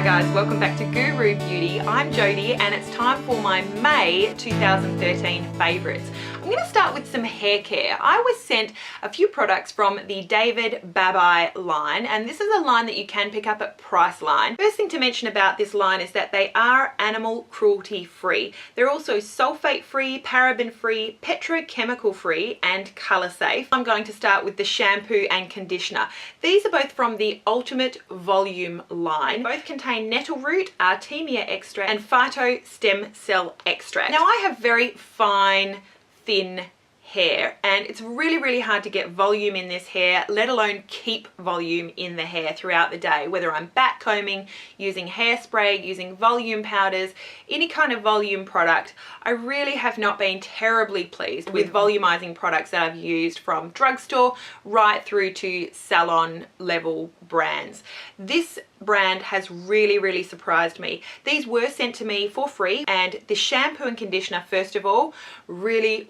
guys, welcome back to GOO ROO Beauty. I'm Jodie and it's time for my May 2013 favourites. I'm going to start with some hair care. I was sent a few products from the David Babaii line, and this is a line that you can pick up at Priceline. First thing to mention about this line is that they are animal cruelty free. They're also sulfate free, paraben free, petrochemical free and colour safe. I'm going to start with the shampoo and conditioner. These are both from the Ultimate Volume line. Both contain nettle root, artemia extract and phyto stem cell extract. Now I have very fine, thin hair and it's really hard to get volume in this hair, let alone keep volume in the hair throughout the day, whether I'm back combing, using hairspray, using volume powders, any kind of volume product. I really have not been terribly pleased with volumizing products that I've used from drugstore right through to salon level brands. This brand has really surprised me. These were sent to me for free, and the shampoo and conditioner, first of all, really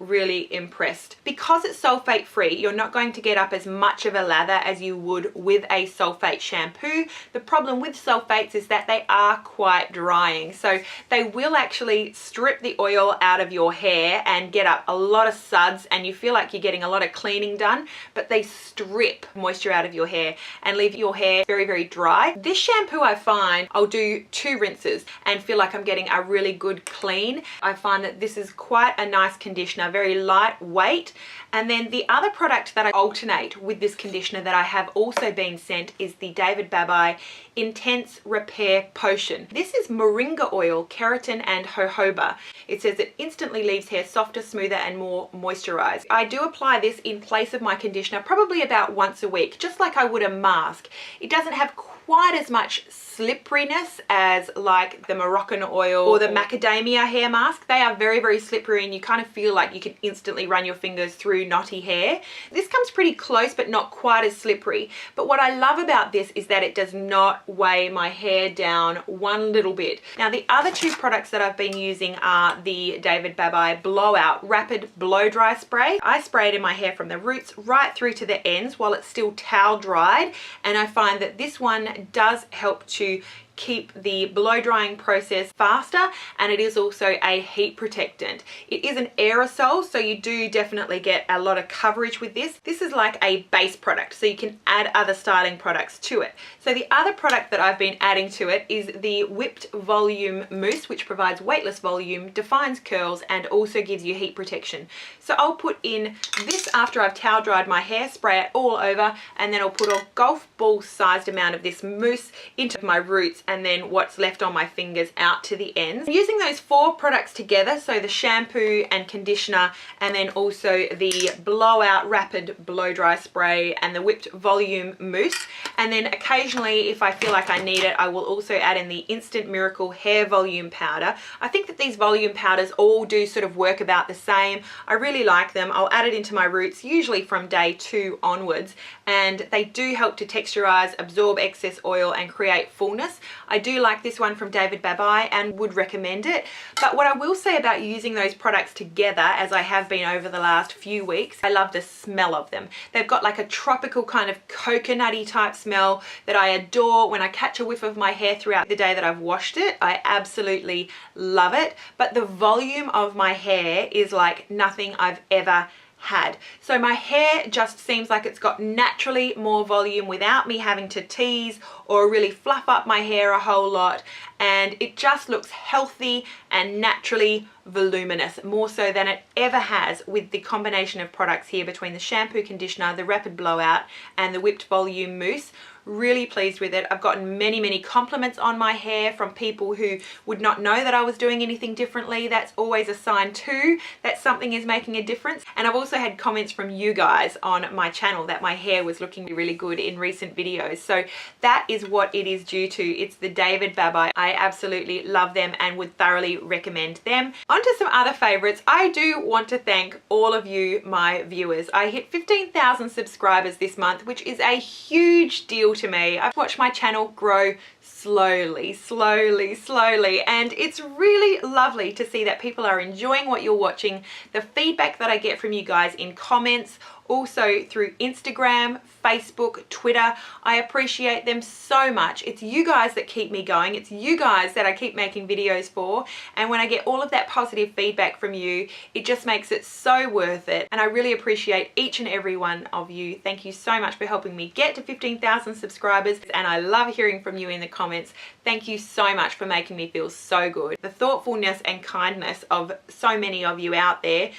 impressed. Because it's sulfate free, you're not going to get up as much of a lather as you would with a sulfate shampoo. The problem with sulfates is that they are quite drying, so they will actually strip the oil out of your hair and get up a lot of suds, and you feel like you're getting a lot of cleaning done, but they strip moisture out of your hair and leave your hair very dry. This shampoo, I find I'll do 2 rinses and feel like I'm getting a really good clean. I find that this is quite a nice conditioner, very lightweight. And then the other product that I alternate with this conditioner that I have also been sent is the David Babaii Intense Repair Potion. This is moringa oil, keratin and jojoba. It says it instantly leaves hair softer, smoother and more moisturized. I do apply this in place of my conditioner probably about once a week, just like I would a mask. It doesn't have quite as much slipperiness as like the Moroccan oil or the macadamia hair mask. They are very slippery and you kind of feel like you can instantly run your fingers through knotty hair. This comes pretty close but not quite as slippery. But what I love about this is that it does not weigh my hair down one little bit. Now the other 2 products that I've been using are the David Babaii Blowout Rapid Blow Dry Spray. I spray it in my hair from the roots right through to the ends while it's still towel dried, and I find that this one does help to keep the blow drying process faster, and it is also a heat protectant. It is an aerosol, so you do definitely get a lot of coverage with this. This is like a base product, so you can add other styling products to it. So the other product that I've been adding to it is the Whipped Volume Mousse, which provides weightless volume, defines curls and also gives you heat protection. So I'll put in this after I've towel dried my hair, spray it all over, and then I'll put a golf ball sized amount of this mousse into my roots and then what's left on my fingers out to the ends. I'm using those 4 products together, so the shampoo and conditioner and then also the Blowout Rapid Blow Dry Spray and the Whipped Volume Mousse, and then occasionally if I feel like I need it I will also add in the Instant Miracle Hair Volume Powder. I think that these volume powders all do sort of work about the same. I really like them. I'll add it into my roots usually from day 2 onwards, and they do help to texturize, absorb excess oil and create fullness. I do like this one from David Babaii and would recommend it. But what I will say about using those products together, as I have been over the last few weeks, I love the smell of them. They've got like a tropical kind of coconutty type smell that I adore. When I catch a whiff of my hair throughout the day that I've washed it, I absolutely love it. But the volume of my hair is like nothing I've ever had. So my hair just seems like it's got naturally more volume without me having to tease or really fluff up my hair a whole lot, and it just looks healthy and naturally voluminous, more so than it ever has with the combination of products here between the shampoo, conditioner, the rapid blowout and the Whipped Volume Mousse. Really pleased with it. I've gotten many compliments on my hair from people who would not know that I was doing anything differently. That's always a sign too that something is making a difference. And I've also had comments from you guys on my channel that my hair was looking really good in recent videos. So that is what it is due to. It's the David Babaii. I absolutely love them and would thoroughly recommend them. On to some other favorites. I do want to thank all of you, my viewers. I hit 15,000 subscribers this month, which is a huge deal to me. I've watched my channel grow slowly, slowly, slowly. And it's really lovely to see that people are enjoying what you're watching. The feedback that I get from you guys in comments, also through Instagram, Facebook, Twitter, I appreciate them so much. It's you guys that keep me going. It's you guys that I keep making videos for. And when I get all of that positive feedback from you, it just makes it so worth it. And I really appreciate each and every one of you. Thank you so much for helping me get to 15,000 subscribers. And I love hearing from you in the comments. Thank you so much for making me feel so good. The thoughtfulness and kindness of so many of you out there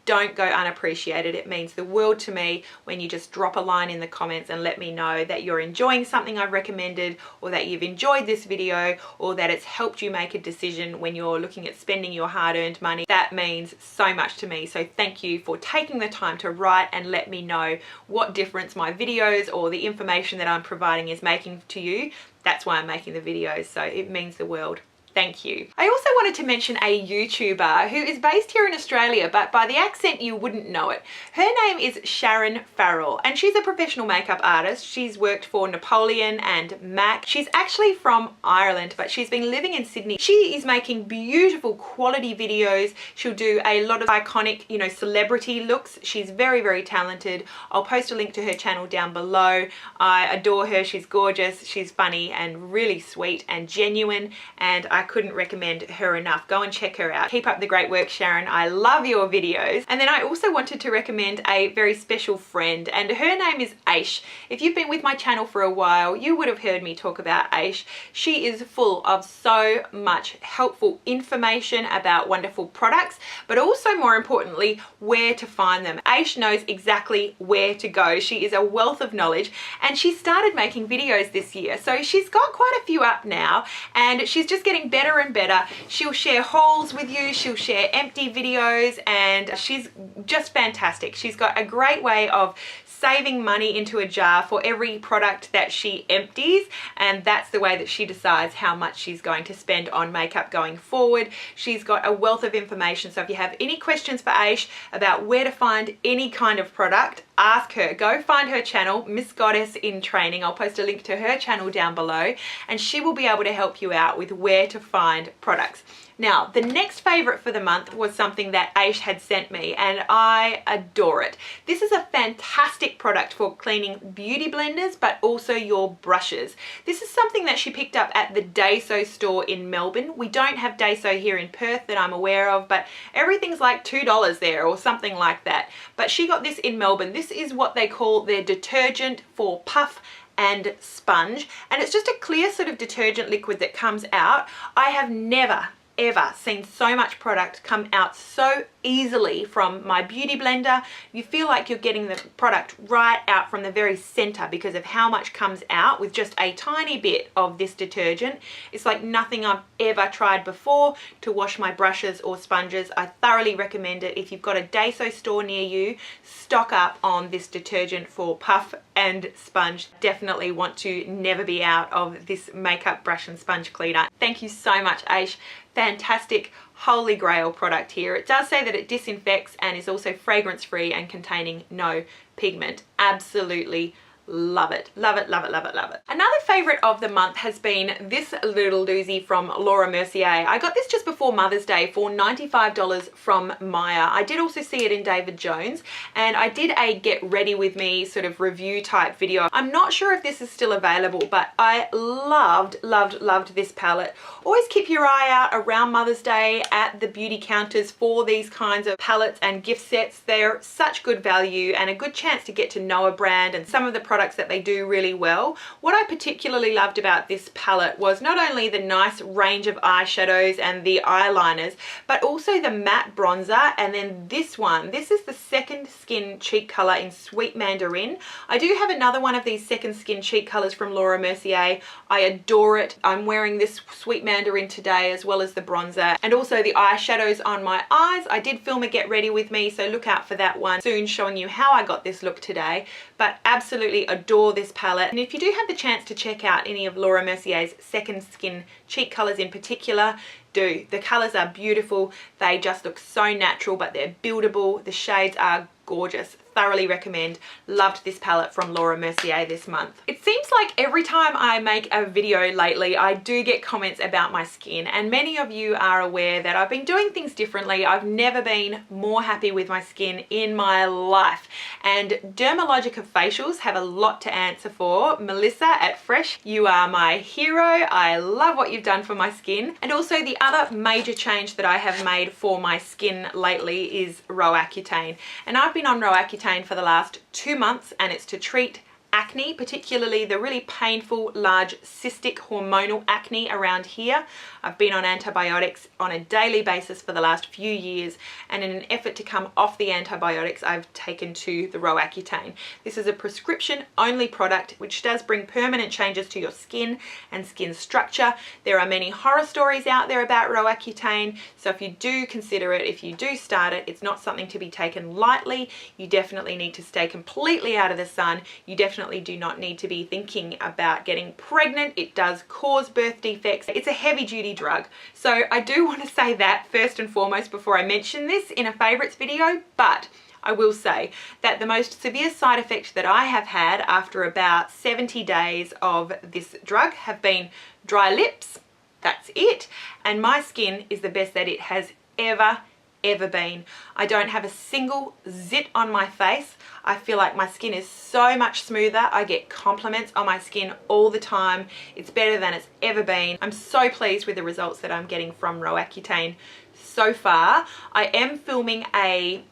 don't go unappreciated. It means the world to me when you just drop a line in the comments and let me know that you're enjoying something I've recommended, or that you've enjoyed this video, or that it's helped you make a decision when you're looking at spending your hard-earned money. That means so much to me. So thank you for taking the time to write and let me know what difference my videos or the information that I'm providing is making to you. That's why I'm making the videos, so it means the world. Thank you. I also wanted to mention a YouTuber who is based here in Australia, but by the accent you wouldn't know it. Her name is Sharon Farrell, and she's a professional makeup artist. She's worked for Napoleon and MAC. She's actually from Ireland, but she's been living in Sydney. She is making beautiful quality videos. She'll do a lot of iconic, you know, celebrity looks. She's very, very talented. I'll post a link to her channel down below. I adore her. She's gorgeous. She's funny and really sweet and genuine, and I couldn't recommend her enough. Go and check her out. Keep up the great work, Sharon. I love your videos. And then I also wanted to recommend a very special friend, and her name is Aish. If you've been with my channel for a while, you would have heard me talk about Aish. She is full of so much helpful information about wonderful products, but also more importantly, where to find them. Aish knows exactly where to go. She is a wealth of knowledge, and she started making videos this year. So she's got quite a few up now, and she's just getting better and better. She'll share hauls with you, she'll share empty videos, and she's just fantastic. She's got a great way of saving money into a jar for every product that she empties, and that's the way that she decides how much she's going to spend on makeup going forward. She's got a wealth of information, so if you have any questions for Aish about where to find any kind of product, ask her. Go find her channel, Miss Goddess in Training. I'll post a link to her channel down below, and she will be able to help you out with where to find products. Now, the next favorite for the month was something that Aish had sent me, and I adore it. This is a fantastic product for cleaning beauty blenders, but also your brushes. This is something that she picked up at the Daiso store in Melbourne. We don't have Daiso here in Perth that I'm aware of, but everything's like $2 there or something like that. But she got this in Melbourne. This is what they call their detergent for puff and sponge, and it's just a clear sort of detergent liquid that comes out. I have never ever seen so much product come out so easily from my beauty blender. You feel like you're getting the product right out from the very center because of how much comes out with just a tiny bit of this detergent. It's like nothing I've ever tried before to wash my brushes or sponges. I thoroughly recommend it. If you've got a Daiso store near you, stock up on this detergent for puff and sponge. Definitely want to never be out of this makeup brush and sponge cleaner. Thank you so much, Aish. Fantastic holy grail product here. It does say that it disinfects and is also fragrance free and containing no pigment. Absolutely love it. Love it, love it, love it, love it. Another favorite of the month has been this little doozy from Laura Mercier. I got this just before Mother's Day for $95 from Maya. I did also see it in David Jones, and I did a get ready with me sort of review type video. I'm not sure if this is still available, but I loved this palette. Always keep your eye out around Mother's Day at the beauty counters for these kinds of palettes and gift sets. They're such good value and a good chance to get to know a brand and some of the products that they do really well. What I particularly loved about this palette was not only the nice range of eyeshadows and the eyeliners, but also the matte bronzer, and then this one. This is the Second Skin cheek color in Sweet Mandarin. I do have another one of these Second Skin cheek colors from Laura Mercier. I adore it. I'm wearing this Sweet Mandarin today, as well as the bronzer and also the eyeshadows on my eyes. I did film a get ready with me, so look out for that one soon, showing you how I got this look today. But absolutely adore this palette, and if you do have the chance to check out any of Laura Mercier's Second Skin cheek colors in particular, do. The colors are beautiful. They just look so natural, but they're buildable. The shades are gorgeous. thoroughly recommend. Loved this palette from Laura Mercier this month. It seems like every time I make a video lately, I do get comments about my skin, and many of you are aware that I've been doing things differently. I've never been more happy with my skin in my life, and Dermalogica facials have a lot to answer for. Melissa at Fresh, you are my hero. I love what you've done for my skin. And also the other major change that I have made for my skin lately is Roaccutane. And I've been on Roaccutane for the last 2 months, and it's to treat acne, particularly the really painful, large, cystic, hormonal acne around here. I've been on antibiotics on a daily basis for the last few years, and in an effort to come off the antibiotics, I've taken to the Roaccutane. This is a prescription-only product which does bring permanent changes to your skin and skin structure. There are many horror stories out there about Roaccutane, so if you do consider it, if you do start it, it's not something to be taken lightly. You definitely need to stay completely out of the sun. You definitely do not need to be thinking about getting pregnant. It does cause birth defects. It's a heavy duty drug. So I do want to say that first and foremost before I mention this in a favorites video, but I will say that the most severe side effect that I have had after about 70 days of this drug have been dry lips. That's it. And my skin is the best that it has ever been. I don't have a single zit on my face. I feel like my skin is so much smoother. I get compliments on my skin all the time. It's better than it's ever been. I'm so pleased with the results that I'm getting from Roaccutane so far. I am filming a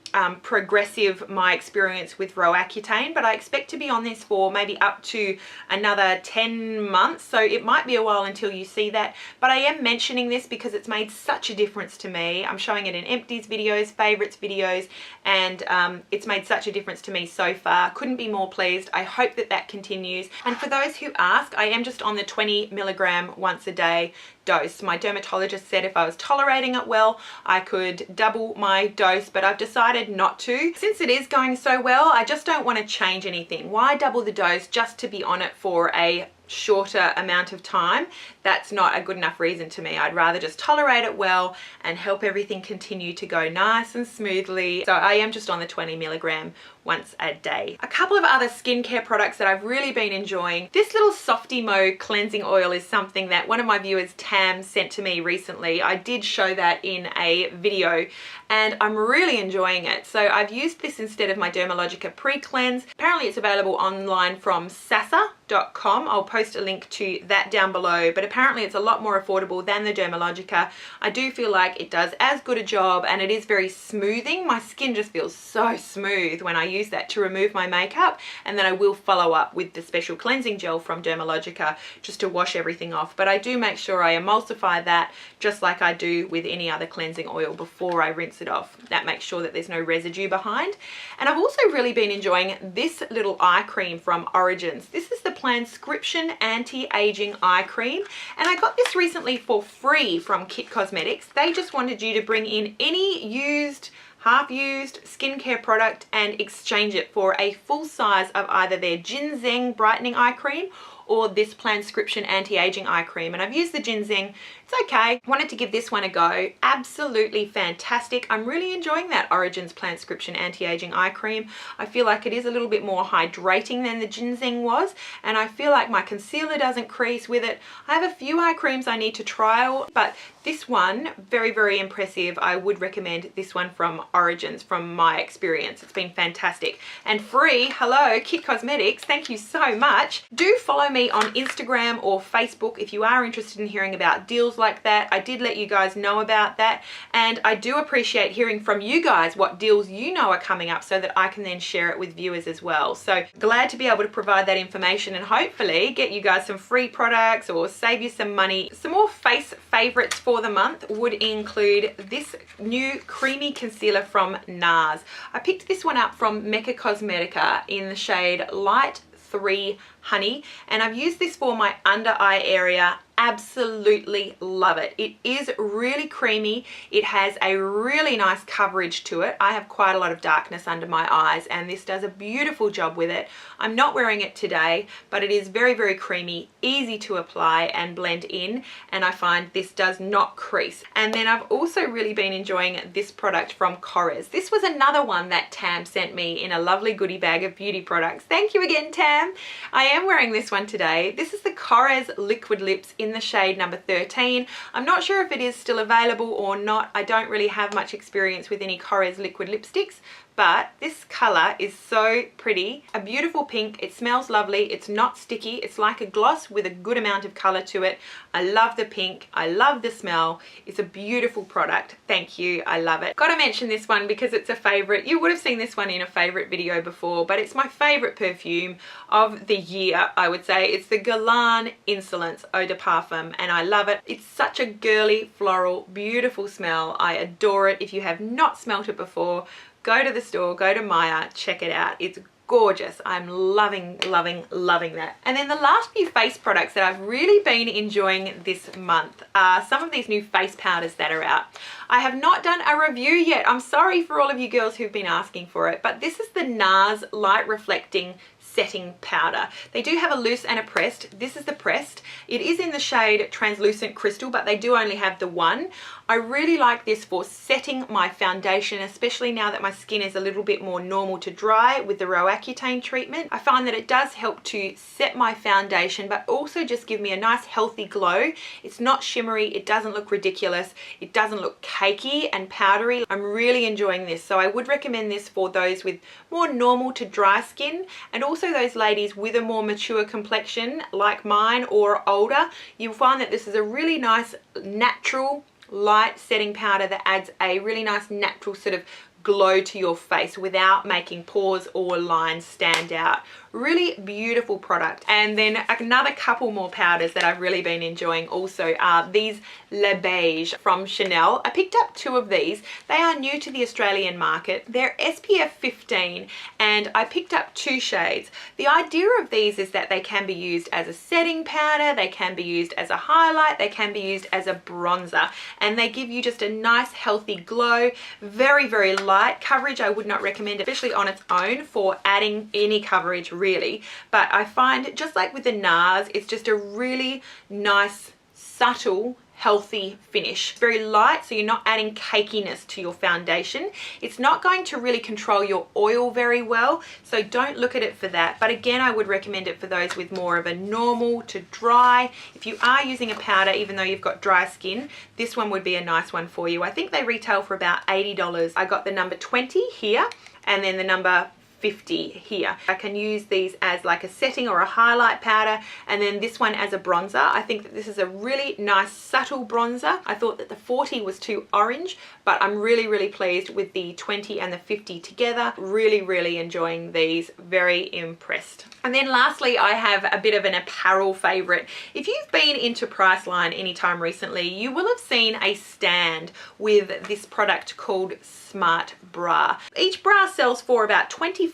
progressive my experience with Roaccutane, but I expect to be on this for maybe up to another 10 months, so it might be a while until you see that, but I am mentioning this because it's made such a difference to me. I'm showing it in empties videos, favorites videos, and it's made such a difference to me so far. Couldn't be more pleased. I hope that that continues. And for those who ask, I am just on the 20 milligram once a day dose. My dermatologist said if I was tolerating it well, I could double my dose, but I've decided not to. Since it is going so well, I just don't want to change anything. Why double the dose just to be on it for a shorter amount of time? That's not a good enough reason to me. I'd rather just tolerate it well and help everything continue to go nice and smoothly. So I am just on the 20 milligram once a day. A couple of other skincare products that I've really been enjoying. This little Softymo cleansing oil is something that one of my viewers, Tam, sent to me recently. I did show that in a video and I'm really enjoying it. So I've used this instead of my Dermalogica pre-cleanse. Apparently it's available online from sasa.com. I'll post a link to that down below, but apparently it's a lot more affordable than the Dermalogica. I do feel like it does as good a job, and it is very smoothing. My skin just feels so smooth when I use that to remove my makeup, and then I will follow up with the special cleansing gel from Dermalogica just to wash everything off. But I do make sure I emulsify that just like I do with any other cleansing oil before I rinse it off. That makes sure that there's no residue behind. And I've also really been enjoying this little eye cream from Origins. This is the Planscription Anti-Aging Eye Cream, and I got this recently for free from Kit Cosmetics. They just wanted you to bring in any used, half-used skincare product and exchange it for a full size of either their Ginseng Brightening Eye Cream or this Planscription Anti-Aging Eye Cream. And I've used the Ginseng. It's okay. Wanted to give this one a go. Absolutely fantastic. I'm really enjoying that Origins Planscription Anti-Aging Eye Cream. I feel like it is a little bit more hydrating than the Ginseng was, and I feel like my concealer doesn't crease with it. I have a few eye creams I need to trial, but this one, very impressive. I would recommend this one from Origins from my experience. It's been fantastic. And free. Hello, Kit Cosmetics. Thank you so much. Do follow me on Instagram or Facebook if you are interested in hearing about deals like that. I did let you guys know about that, and I do appreciate hearing from you guys what deals you know are coming up so that I can then share it with viewers as well. So glad to be able to provide that information and hopefully get you guys some free products or save you some money. Some more face favorites for the month would include this new creamy concealer from NARS. I picked this one up from Mecca Cosmetica in the shade Light 3 Honey, and I've used this for my under eye area. Absolutely love it. It is really creamy. It has a really nice coverage to it. I have quite a lot of darkness under my eyes, and this does a beautiful job with it. I'm not wearing it today, but it is very, very creamy, easy to apply and blend in, and I find this does not crease. And then I've also really been enjoying this product from Korres. This was another one that Tam sent me in a lovely goodie bag of beauty products. Thank you again, Tam. I am wearing this one today. This is the Korres Liquid Lips in the shade number 13. I'm not sure if it is still available or not. I don't really have much experience with any Korres liquid lipsticks, but this color is so pretty. A beautiful pink. It smells lovely. It's not sticky. It's like a gloss with a good amount of color to it. I love the pink. I love the smell. It's a beautiful product. Thank you. I love it. Gotta mention this one because it's a favorite. You would have seen this one in a favorite video before, but it's my favorite perfume of the year, I would say. It's the Guerlain Insolence Eau de Parfum, and I love it. It's such a girly, floral, beautiful smell. I adore it. If you have not smelt it before, go to the store, go to Maya, check it out. It's gorgeous. I'm loving, loving, loving that. And then the last few face products that I've really been enjoying this month are some of these new face powders that are out. I have not done a review yet. I'm sorry for all of you girls who've been asking for it, but this is the NARS Light Reflecting Setting Powder. They do have a loose and a pressed. This is the pressed. It is in the shade Translucent Crystal, but they do only have the one. I really like this for setting my foundation, especially now that my skin is a little bit more normal to dry with the Roaccutane treatment. I find that it does help to set my foundation, but also just give me a nice healthy glow. It's not shimmery. It doesn't look ridiculous. It doesn't look cakey and powdery. I'm really enjoying this. So I would recommend this for those with more normal to dry skin, and also those ladies with a more mature complexion like mine or older. You'll find that this is a really nice natural light setting powder that adds a really nice natural sort of glow to your face without making pores or lines stand out. Really beautiful product. And then another couple more powders that I've really been enjoying also are these Le Beige from Chanel. I picked up two of these. They are new to the Australian market. They're SPF 15 and I picked up two shades. The idea of these is that they can be used as a setting powder, they can be used as a highlight, they can be used as a bronzer, and they give you just a nice healthy glow. Very, very light coverage. I would not recommend it, especially on its own, for adding any coverage really, but I find just like with the NARS, it's just a really nice, subtle, healthy finish. Very light, so you're not adding cakiness to your foundation. It's not going to really control your oil very well, so don't look at it for that. But again, I would recommend it for those with more of a normal to dry. If you are using a powder, even though you've got dry skin, this one would be a nice one for you. I think they retail for about $80. I got the number 20 here and then the number 50 here. I can use these as like a setting or a highlight powder, and then this one as a bronzer. I think that this is a really nice subtle bronzer. I thought that the 40 was too orange, but I'm really, really pleased with the 20 and the 50 together. Really, really enjoying these. Very impressed. And then lastly, I have a bit of an apparel favorite. If you've been into Priceline anytime recently, you will have seen a stand with this product called Smart Bra. Each bra sells for about $25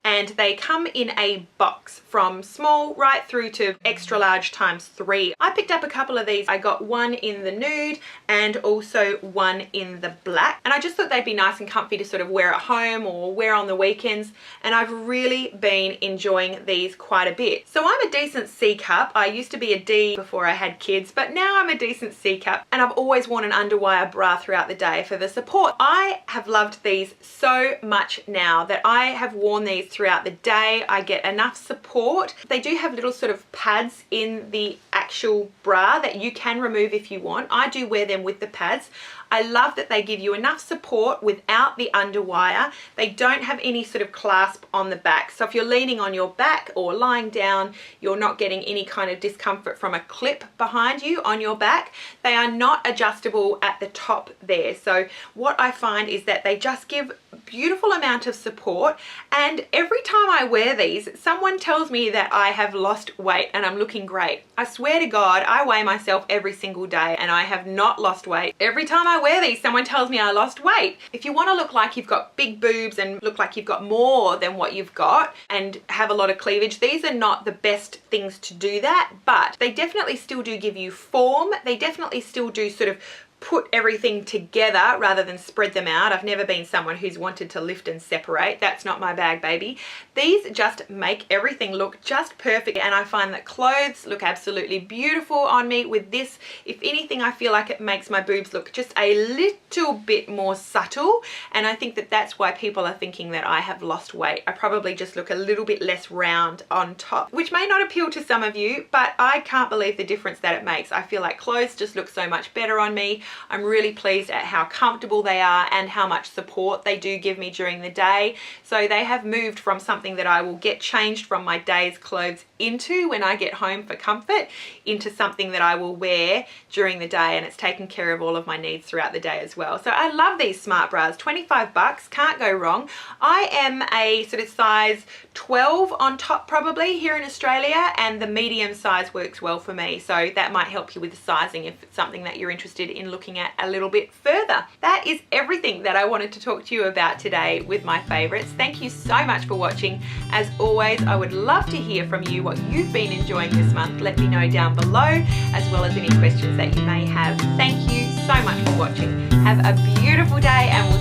and they come in a box from small right through to extra large ×3. I picked up a couple of these. I got one in the nude and also one in the black, and I just thought they'd be nice and comfy to sort of wear at home or wear on the weekends, and I've really been enjoying these quite a bit. So I'm a decent C cup. I used to be a D before I had kids, but now I'm a decent C cup, and I've always worn an underwire bra throughout the day for the support. I have loved these so much now that I have worn these throughout the day. I get enough support. They do have little sort of pads in the actual bra that you can remove if you want. I do wear them with the pads. I love that they give you enough support without the underwire. They don't have any sort of clasp on the back. So if you're leaning on your back or lying down, you're not getting any kind of discomfort from a clip behind you on your back. They are not adjustable at the top there. So what I find is that they just give a beautiful amount of support, and every time I wear these, someone tells me that I have lost weight and I'm looking great. I swear to God, I weigh myself every single day and I have not lost weight. Every time I wear these, someone tells me I lost weight. If you want to look like you've got big boobs and look like you've got more than what you've got and have a lot of cleavage, these are not the best things to do that, but they definitely still do give you form. They definitely still do sort of put everything together rather than spread them out. I've never been someone who's wanted to lift and separate. That's not my bag, baby. These just make everything look just perfect, and I find that clothes look absolutely beautiful on me with this. If anything, I feel like it makes my boobs look just a little bit more subtle, and I think that that's why people are thinking that I have lost weight. I probably just look a little bit less round on top, which may not appeal to some of you, but I can't believe the difference that it makes. I feel like clothes just look so much better on me. I'm really pleased at how comfortable they are and how much support they do give me during the day. So they have moved from something that I will get changed from my day's clothes into when I get home for comfort into something that I will wear during the day, and it's taken care of all of my needs throughout the day as well. So I love these smart bras. 25 bucks, can't go wrong. I am a sort of size 12 on top probably here in Australia, and the medium size works well for me. So that might help you with the sizing if it's something that you're interested in looking at a little bit further. That is everything that I wanted to talk to you about today with my favorites. Thank you so much for watching. As always, I would love to hear from you what you've been enjoying this month. Let me know down below, as well as any questions that you may have. Thank you so much for watching. Have a beautiful day, and